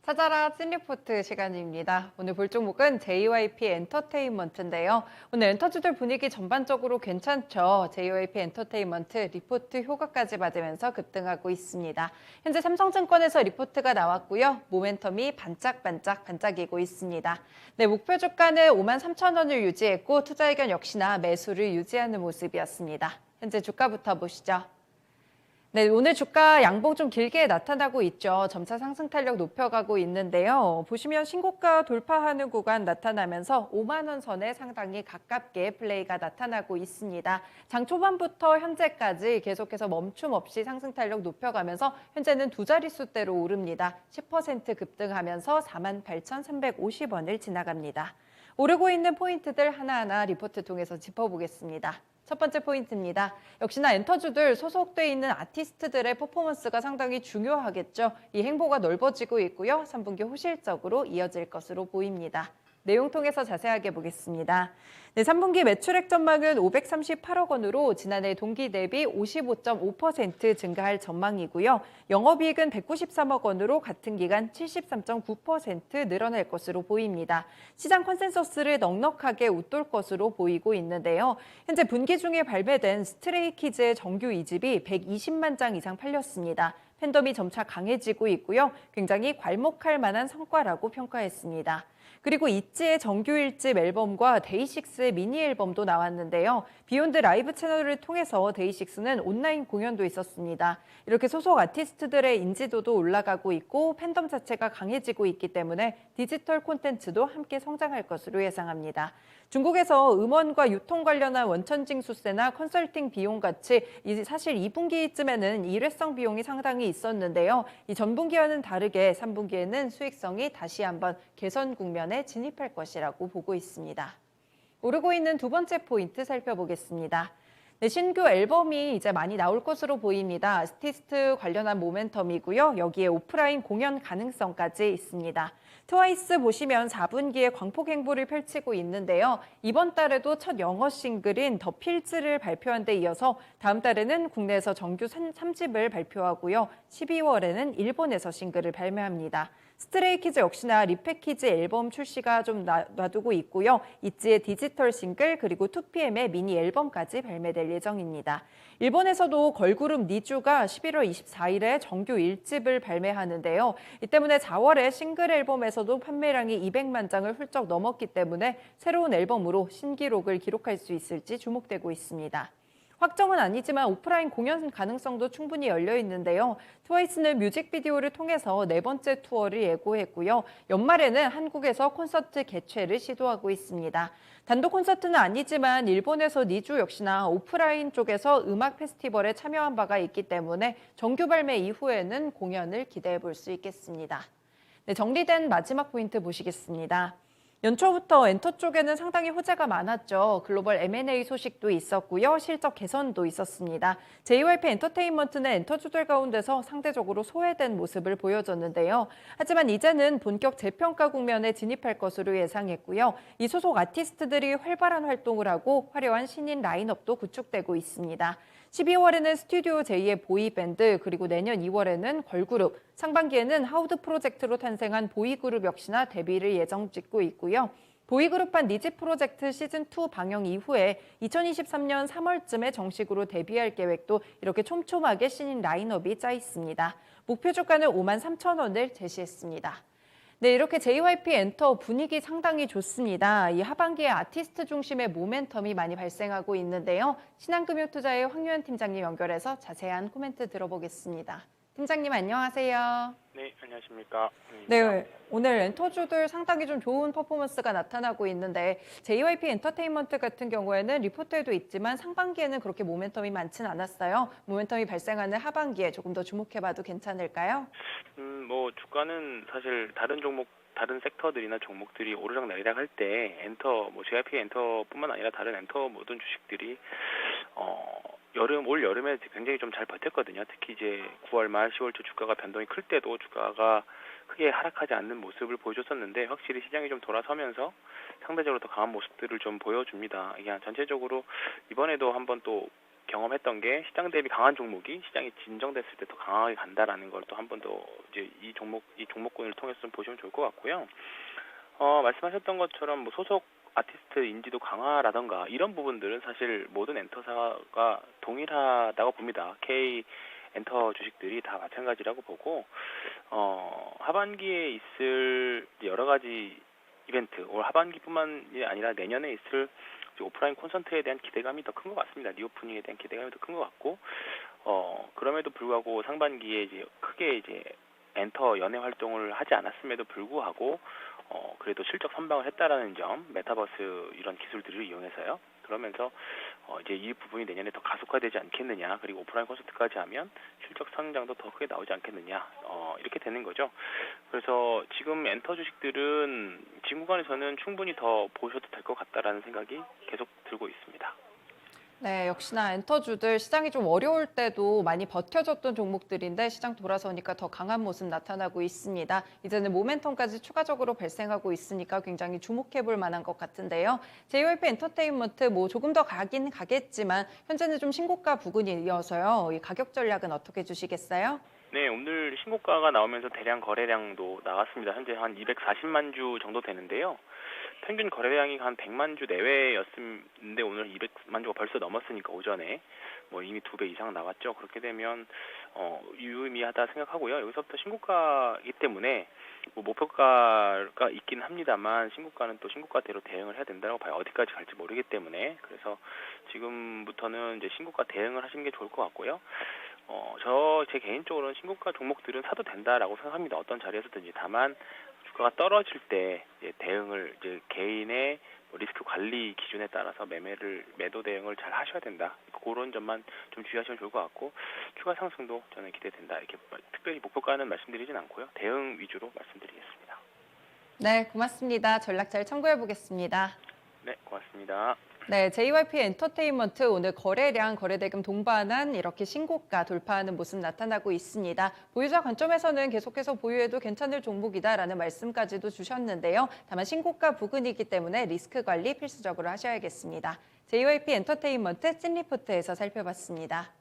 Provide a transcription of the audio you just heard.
찾아라 찐리포트 시간입니다. 오늘 볼 종목은 JYP 엔터테인먼트인데요. 오늘 엔터주들 분위기 전반적으로 괜찮죠. JYP 엔터테인먼트 리포트 효과까지 받으면서 급등하고 있습니다. 현재 삼성증권에서 리포트가 나왔고요. 모멘텀이 반짝이고 있습니다. 네, 목표 주가는 53,000원을 유지했고 투자 의견 역시나 매수를 유지하는 모습이었습니다. 현재 주가부터 보시죠. 네, 오늘 주가 양봉 좀 길게 나타나고 있죠. 점차 상승 탄력 높여가고 있는데요. 보시면 신고가 돌파하는 구간 나타나면서 5만 원 선에 상당히 가깝게 플레이가 나타나고 있습니다. 장 초반부터 현재까지 계속해서 멈춤 없이 상승 탄력 높여가면서 현재는 두 자릿수대로 오릅니다. 10% 급등하면서 48,350원을 지나갑니다. 오르고 있는 포인트들 하나하나 리포트 통해서 짚어보겠습니다. 첫 번째 포인트입니다. 역시나 엔터주들 소속돼 있는 아티스트들의 퍼포먼스가 상당히 중요하겠죠. 이 행보가 넓어지고 있고요. 3분기 호실적으로 이어질 것으로 보입니다. 내용 통해서 자세하게 보겠습니다. 네, 3분기 매출액 전망은 538억 원으로 지난해 동기 대비 55.5% 증가할 전망이고요. 영업이익은 193억 원으로 같은 기간 73.9% 늘어날 것으로 보입니다. 시장 컨센서스를 넉넉하게 웃돌 것으로 보이고 있는데요. 현재 분기 중에 발매된 스트레이키즈의 정규 2집이 120만 장 이상 팔렸습니다. 팬덤이 점차 강해지고 있고요. 굉장히 괄목할 만한 성과라고 평가했습니다. 그리고 있지의 정규 1집 앨범과 데이식스의 미니 앨범도 나왔는데요. 비욘드 라이브 채널을 통해서 데이식스는 온라인 공연도 있었습니다. 이렇게 소속 아티스트들의 인지도도 올라가고 있고 팬덤 자체가 강해지고 있기 때문에 디지털 콘텐츠도 함께 성장할 것으로 예상합니다. 중국에서 음원과 유통 관련한 원천징수세나 컨설팅 비용 같이 사실 2분기쯤에는 일회성 비용이 상당히 있었는데요. 이 전분기와는 다르게 3분기에는 수익성이 다시 한번 개선 국면에 진입할 것이라고 보고 있습니다. 오르고 있는 두 번째 포인트 살펴보겠습니다. 네, 신규 앨범이 이제 많이 나올 것으로 보입니다. 아티스트 관련한 모멘텀이고요. 여기에 오프라인 공연 가능성까지 있습니다. 트와이스 보시면 4분기에 광폭 행보를 펼치고 있는데요. 이번 달에도 첫 영어 싱글인 더 필즈를 발표한 데 이어서 다음 달에는 국내에서 정규 3집을 발표하고요. 12월에는 일본에서 싱글을 발매합니다. 스트레이키즈 역시나 리패키지 앨범 출시가 좀 놔두고 있고요. 있지의 디지털 싱글 그리고 2PM의 미니 앨범까지 발매될 예정입니다. 일본에서도 걸그룹 니쥬가 11월 24일에 정규 1집을 발매하는데요. 이 때문에 4월에 싱글 앨범에서도 판매량이 200만 장을 훌쩍 넘었기 때문에 새로운 앨범으로 신기록을 기록할 수 있을지 주목되고 있습니다. 확정은 아니지만 오프라인 공연 가능성도 충분히 열려 있는데요. 트와이스는 뮤직비디오를 통해서 네 번째 투어를 예고했고요. 연말에는 한국에서 콘서트 개최를 시도하고 있습니다. 단독 콘서트는 아니지만 일본에서 니쥬 역시나 오프라인 쪽에서 음악 페스티벌에 참여한 바가 있기 때문에 정규 발매 이후에는 공연을 기대해 볼 수 있겠습니다. 네, 정리된 마지막 포인트 보시겠습니다. 연초부터 엔터 쪽에는 상당히 호재가 많았죠. 글로벌 M&A 소식도 있었고요. 실적 개선도 있었습니다. JYP 엔터테인먼트는 엔터주들 가운데서 상대적으로 소외된 모습을 보여줬는데요. 하지만 이제는 본격 재평가 국면에 진입할 것으로 예상했고요. 이 소속 아티스트들이 활발한 활동을 하고 화려한 신인 라인업도 구축되고 있습니다. 12월에는 스튜디오 J의 보이밴드, 그리고 내년 2월에는 걸그룹, 상반기에는 하우드 프로젝트로 탄생한 보이그룹 역시나 데뷔를 예정 짓고 있고요. 보이그룹판 니지 프로젝트 시즌2 방영 이후에 2023년 3월쯤에 정식으로 데뷔할 계획도 이렇게 촘촘하게 신인 라인업이 짜 있습니다. 목표 주가는 53,000원을 제시했습니다. 네, 이렇게 JYP 엔터 분위기 상당히 좋습니다. 이 하반기에 아티스트 중심의 모멘텀이 많이 발생하고 있는데요. 신한금융투자의 황유현 팀장님 연결해서 자세한 코멘트 들어보겠습니다. 팀장님 안녕하세요. 네, 안녕하십니까. 네, 오늘 엔터주들 상당히 좀 좋은 퍼포먼스가 나타나고 있는데 JYP 엔터테인먼트 같은 경우에는 리포트에도 있지만 상반기에는 그렇게 모멘텀이 많진 않았어요. 모멘텀이 발생하는 하반기에 조금 더 주목해봐도 괜찮을까요? 뭐 주가는 사실 다른 종목, 다른 섹터들이나 종목들이 오르락내리락 할 때 JYP 엔터뿐만 아니라 다른 엔터 모든 주식들이 올 여름에 굉장히 좀 잘 버텼거든요. 특히 이제 9월 말 10월 초 주가가 변동이 클 때도 주가가 크게 하락하지 않는 모습을 보여줬었는데 확실히 시장이 좀 돌아서면서 상대적으로 더 강한 모습들을 좀 보여줍니다. 이게 전체적으로 이번에도 한번 또 경험했던 게 시장 대비 강한 종목이 시장이 진정됐을 때 더 강하게 간다라는 걸 또 한 번 더 이제 이 종목군을 통해서 좀 보시면 좋을 것 같고요. 말씀하셨던 것처럼 뭐 소속 아티스트 인지도 강화라던가 이런 부분들은 사실 모든 엔터사가 동일하다고 봅니다. K 엔터 주식들이 다 마찬가지라고 보고 하반기에 있을 여러 가지 이벤트, 올 하반기뿐만이 아니라 내년에 있을 오프라인 콘서트에 대한 기대감이 더 큰 것 같습니다. 리오프닝에 대한 기대감이 더 큰 것 같고, 그럼에도 불구하고 상반기에 이제 크게 이제 엔터 연예 활동을 하지 않았음에도 불구하고, 그래도 실적 선방을 했다라는 점, 메타버스 이런 기술들을 이용해서요. 그러면서 이제 이 부분이 내년에 더 가속화되지 않겠느냐, 그리고 오프라인 콘서트까지 하면 실적 성장도 더 크게 나오지 않겠느냐, 이렇게 되는 거죠. 그래서 지금 엔터 주식들은 지금 구간에서는 충분히 더 보셔도 될 것 같다라는 생각이 계속 들고 있습니다. 네, 역시나 엔터주들 시장이 좀 어려울 때도 많이 버텨줬던 종목들인데 시장 돌아서니까 더 강한 모습 나타나고 있습니다. 이제는 모멘텀까지 추가적으로 발생하고 있으니까 굉장히 주목해볼 만한 것 같은데요. JYP 엔터테인먼트 뭐 조금 더 가긴 가겠지만 현재는 좀 신고가 부근이어서요. 이 가격 전략은 어떻게 주시겠어요? 네, 오늘 신고가가 나오면서 대량 거래량도 나왔습니다. 현재 한 240만 주 정도 되는데요. 평균 거래량이 한 100만 주 내외였는데 오늘 200만 주가 벌써 넘었으니까 오전에 뭐 이미 2배 이상 나왔죠. 그렇게 되면 유의미하다 생각하고요. 여기서부터 신고가이기 때문에 뭐 목표가가 있긴 합니다만 신고가는 또 신고가대로 대응을 해야 된다고 봐요. 어디까지 갈지 모르기 때문에. 그래서 지금부터는 이제 신고가 대응을 하시는 게 좋을 것 같고요. 제 개인적으로는 신고가 종목들은 사도 된다라고 생각합니다. 어떤 자리에서든지. 다만 주가가 떨어질 때 이제 대응을 이제 개인의 리스크 관리 기준에 따라서 매도 대응을 잘 하셔야 된다. 그런 점만 좀 주의하시면 좋을 것 같고 추가 상승도 저는 기대된다. 이렇게 특별히 목표가는 말씀드리진 않고요. 대응 위주로 말씀드리겠습니다. 네, 고맙습니다. 전략 잘 참고해 보겠습니다. 네, 고맙습니다. 네, JYP 엔터테인먼트 오늘 거래량, 거래대금 동반한 이렇게 신고가 돌파하는 모습 나타나고 있습니다. 보유자 관점에서는 계속해서 보유해도 괜찮을 종목이다라는 말씀까지도 주셨는데요. 다만 신고가 부근이기 때문에 리스크 관리 필수적으로 하셔야겠습니다. JYP 엔터테인먼트 찐리포트에서 살펴봤습니다.